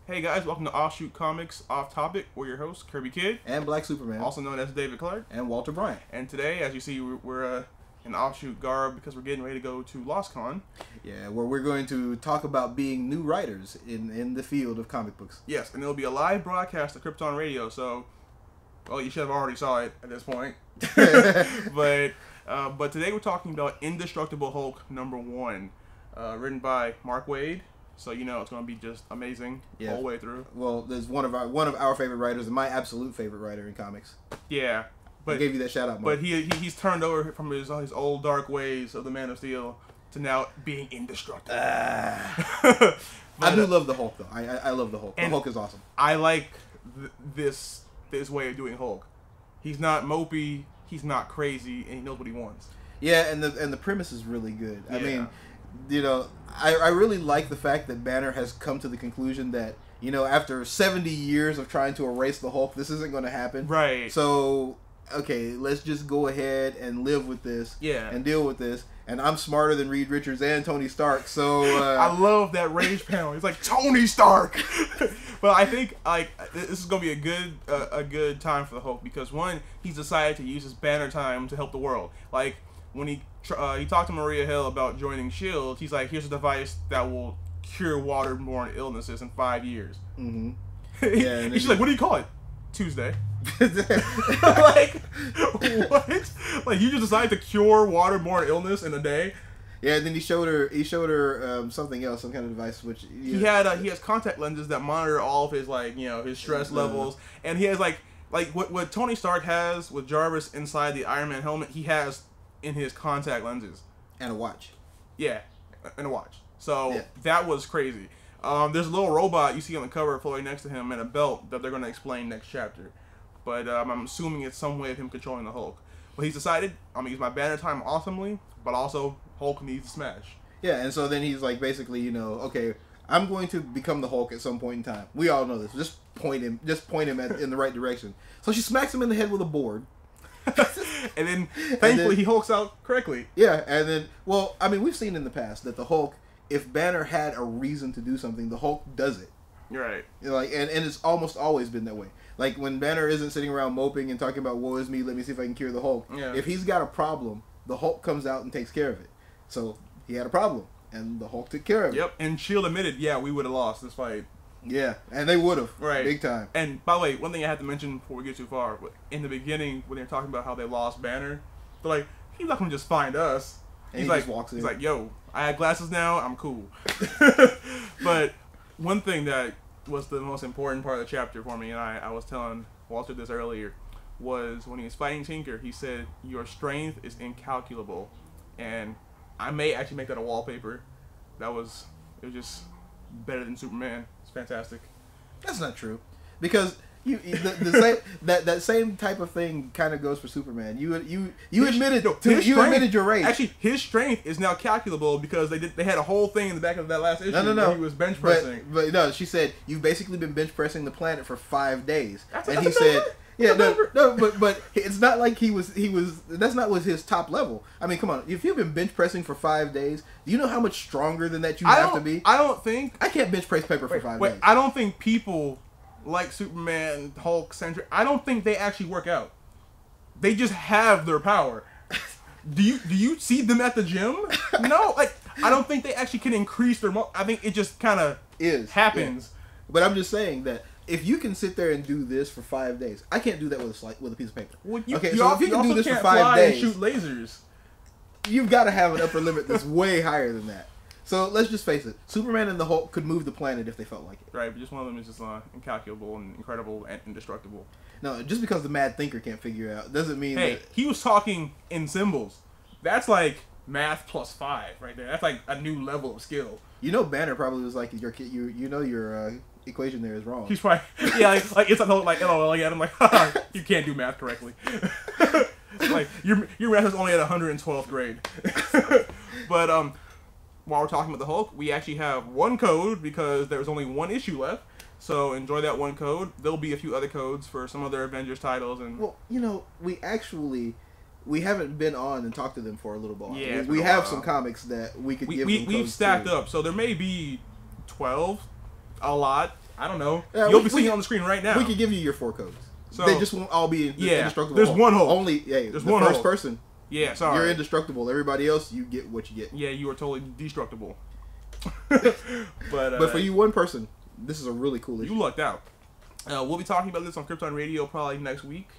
Hey guys, welcome to Offshoot Comics Off Topic. We're your hosts, Kerbykidd and Black Superman, also known as David Clark and Walter Bryant. And today, as you see, we're in offshoot garb because we're getting ready to go to LostCon. Yeah, where we're going to talk about being new writers in the field of comic books. Yes, and it'll be a live broadcast of Krypton Radio. So, well, you should have already saw it at this point. But today we're talking about Indestructible Hulk #1, written by Mark Waid. So you know it's going to be just amazing the whole way through. Well, there's one of our favorite writers and my absolute favorite writer in comics. Yeah, but I gave you that shout out, Mark. But he's turned over from his old dark ways of the Man of Steel to now being indestructible. I do love the Hulk though. I love the Hulk. The Hulk is awesome. I like this way of doing Hulk. He's not mopey. He's not crazy, and he knows what he wants. Yeah, and the premise is really good. Yeah. I mean, you know, I really like the fact that Banner has come to the conclusion that, you know, after 70 years of trying to erase the Hulk, this isn't going to happen. Right. So, okay, let's just go ahead and live with this. Yeah. And deal with this. And I'm smarter than Reed Richards and Tony Stark, so... I love that rage panel. He's like, Tony Stark! But I think like this is going to be a good time for the Hulk because, one, he's decided to use his Banner time to help the world. Like, when he talked to Maria Hill about joining S.H.I.E.L.D., he's like, here's a device that will cure waterborne illnesses in 5 years. Mm-hmm. Yeah, and she's like, what do you call it? Tuesday. Like, what? Like, you just decided to cure waterborne illness in a day? Yeah, and then he showed her something else, some kind of device, which... He has contact lenses that monitor all of his, like, you know, his stress levels, and he has, like what Tony Stark has with Jarvis inside the Iron Man helmet, he has in his contact lenses. And a watch. Yeah, and a watch. So, that was crazy. There's a little robot you see on the cover floating next to him and a belt that they're going to explain next chapter. But I'm assuming it's some way of him controlling the Hulk. But he's decided, I'm going to use my Banner time awesomely, but also Hulk needs to smash. Yeah, and so then he's like, basically, you know, okay, I'm going to become the Hulk at some point in time. We all know this. Just point him in the right direction. So she smacks him in the head with a board. And then, thankfully, he hulks out correctly. Yeah, and then, well, I mean, we've seen in the past that the Hulk, if Banner had a reason to do something, the Hulk does it. You're right. You know, like, and it's almost always been that way. Like, when Banner isn't sitting around moping and talking about, woe is me, let me see if I can cure the Hulk. Yeah. If he's got a problem, the Hulk comes out and takes care of it. So, he had a problem, and the Hulk took care of it. Yep, and S.H.I.E.L.D. admitted, yeah, we would have lost this fight. Yeah, and they would have. Right. Big time. And, by the way, one thing I have to mention before we get too far, in the beginning, when they're talking about how they lost Banner, they're like, he's not going to just find us. And he's he like, just walks in. He's like, yo, I have glasses now, I'm cool. But one thing that was the most important part of the chapter for me, and I was telling Walter this earlier, was when he was fighting Tinker, he said, your strength is incalculable. And I may actually make that a wallpaper. It was just better than Superman. It's fantastic. That's not true, because that same type of thing kind of goes for Superman. You admitted your rage. Actually, his strength is now calculable because they had a whole thing in the back of that last issue. No. Where he was bench pressing. But no, she said you've basically been bench pressing the planet for 5 days, and he said. Yeah, no, but it's not like he was. That's not what his top level. I mean, come on. If you've been bench pressing for 5 days, do you know how much stronger than that you have to be? I don't think I can't bench press paper for 5 days. I don't think people like Superman, Hulk, Sentry. I don't think they actually work out. They just have their power. Do you see them at the gym? No, like I don't think they actually can increase their. I think it just kind of happens. Yeah. But I'm just saying that. If you can sit there and do this for 5 days, I can't do that with a piece of paper. Well, so if you can do this for 5 days, and shoot lasers. You've got to have an upper limit that's way higher than that. So let's just face it: Superman and the Hulk could move the planet if they felt like it. Right, but just one of them is just incalculable and incredible and indestructible. No, just because the Mad Thinker can't figure it out doesn't mean. Hey, he was talking in symbols. That's like math plus 5 right there. That's like a new level of skill. You know, Banner probably was like your equation there is wrong. He's probably like it's like LOL again. I'm like, you can't do math correctly. Like your math is only at 112th grade. But while we're talking about the Hulk, we actually have one code because there was only one issue left. So enjoy that one code. There'll be a few other codes for some other Avengers titles and. Well, you know, we haven't been on and talked to them for a little while. Yeah, we have some comics that we could give them codes we've stacked to. up, so there may be 12, a lot. I don't know. Yeah, You'll be seeing it on the screen right now. We can give you your 4 codes. So, they just won't all be indestructible. There's Hulk. one Hulk. Only, there's the one first Hulk. person. Yeah, sorry. You're indestructible. Everybody else, you get what you get. Yeah, you are totally destructible. But for you, one person, this is a really cool issue. You lucked out. We'll be talking about this on Krypton Radio probably next week,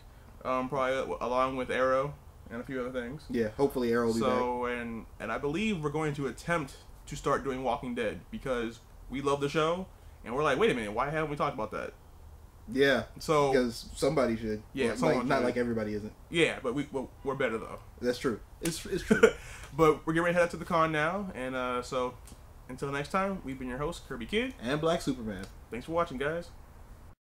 probably along with Arrow and a few other things. Yeah, hopefully Arrow will be back. So, and I believe we're going to attempt to start doing Walking Dead because we love the show, and we're like, wait a minute, why haven't we talked about that? Yeah, so because somebody should. Yeah, like, not like everybody isn't. Yeah, but we're better though. That's true. It's true. But we're getting ready to head out to the con now, and so until next time, we've been your hosts, Kerbykidd and Black Superman. Thanks for watching, guys.